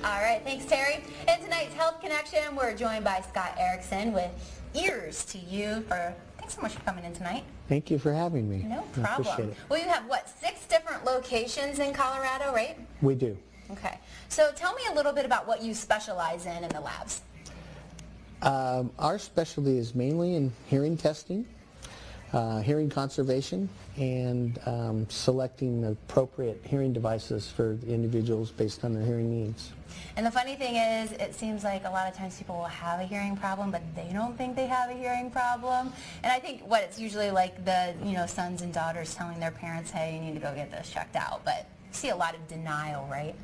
All right, thanks, Terry. In tonight's Health Connection, we're joined by Scott Erickson with Ears to You. Thanks so much for coming in tonight. Thank you for having me. No I problem. appreciate it. Well, you have, what, 6 different locations in Colorado, right? We do. Okay. So tell me a little bit about what you specialize in the labs. Our specialty is mainly in hearing testing, hearing conservation, and selecting the appropriate hearing devices for the individuals based on their hearing needs. And the funny thing is, it seems like a lot of times people will have a hearing problem, but they don't think they have a hearing problem. And I think it's usually like the sons and daughters telling their parents, hey, you need to go get this checked out. But you see a lot of denial, right?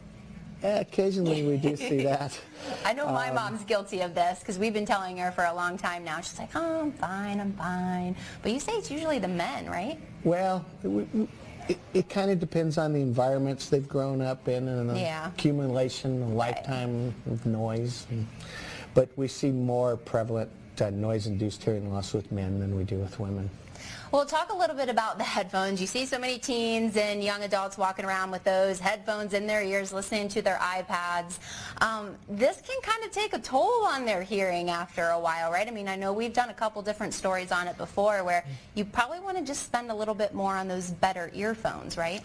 Occasionally we do see that. I know my mom's guilty of this because we've been telling her for a long time now. She's like, oh, I'm fine, I'm fine. But you say it's usually the men, right? Well, it kind of depends on the environments they've grown up in and the accumulation, a lifetime of noise. But we see more prevalent noise-induced hearing loss with men than we do with women. Well, talk a little bit about the headphones. You see so many teens and young adults walking around with those headphones in their ears, listening to their iPads. This can kind of take a toll on their hearing after a while, right? I mean, I know we've done a couple different stories on it before where you probably want to just spend a little bit more on those better earphones, right?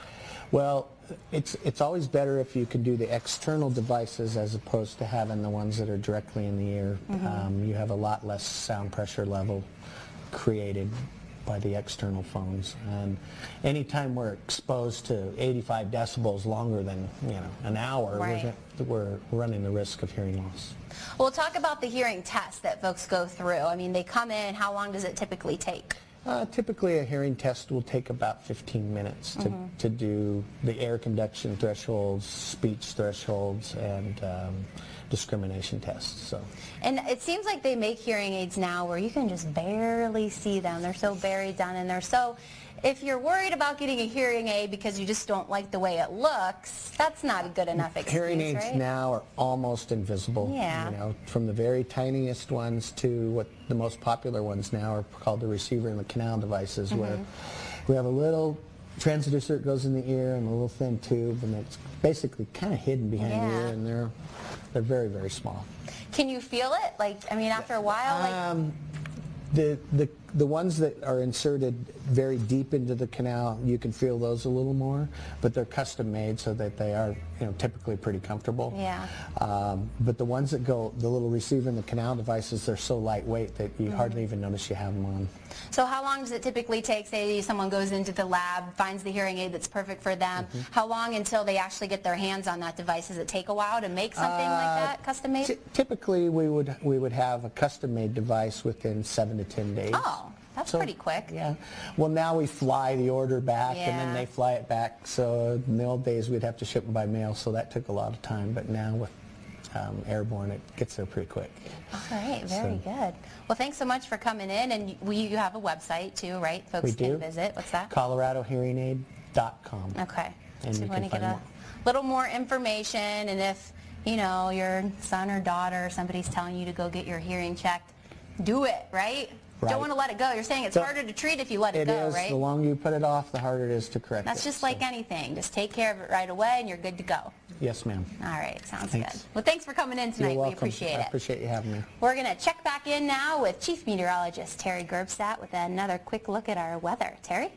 Well, it's always better if you can do the external devices as opposed to having the ones that are directly in the ear. You have a lot less sound pressure level created by the external phones, and anytime we're exposed to 85 decibels longer than an hour, we're running the risk of hearing loss. Well, talk about the hearing test that folks go through. I mean, they come in, how long does it typically take? Typically a hearing test will take about 15 minutes to do the air conduction thresholds, speech thresholds, and discrimination tests. And it seems like they make hearing aids now where you can just barely see them. They're so buried down in there. So if you're worried about getting a hearing aid because you just don't like the way it looks, that's not a good enough excuse, hearing aids now are almost invisible. Yeah. From the very tiniest ones to what the most popular ones now are called the receiver and the canal devices, where we have a little transmitter circuit goes in the ear and a little thin tube, and it's basically kind of hidden behind the ear, and they're very, very small. Can you feel it? I mean, after a while? The ones that are inserted very deep into the canal, you can feel those a little more, but they're custom made so that they are typically pretty comfortable. Yeah. But the ones that go, the little receiver and the canal devices, they're so lightweight that you hardly even notice you have them on. So how long does it typically take, say someone goes into the lab, finds the hearing aid that's perfect for them, how long until they actually get their hands on that device? Does it take a while to make something like that, custom made? Typically we would have a custom made device within 7 to 10 days. Oh, that's pretty quick. Yeah. Well, now we fly the order back and then they fly it back. So in the old days we'd have to ship them by mail, so that took a lot of time. But now with airborne, it gets there pretty quick. All right, very good. Well, thanks so much for coming in, and you have a website too, right? Folks can visit. What's that? ColoradoHearingAid.com. Okay. And so you want to can get a little more information, and if your son or daughter or somebody's telling you to go get your hearing checked, do it, right? Don't want to let it go. You're saying it's harder to treat if you let it go, right? The longer you put it off, the harder it is to correct it. That's just like anything. Just take care of it right away and you're good to go. Yes, ma'am. All right. Sounds good. Well, thanks for coming in tonight. You're welcome. We appreciate it. I appreciate you having me. We're going to check back in now with Chief Meteorologist Terry Gerbstadt with another quick look at our weather. Terry?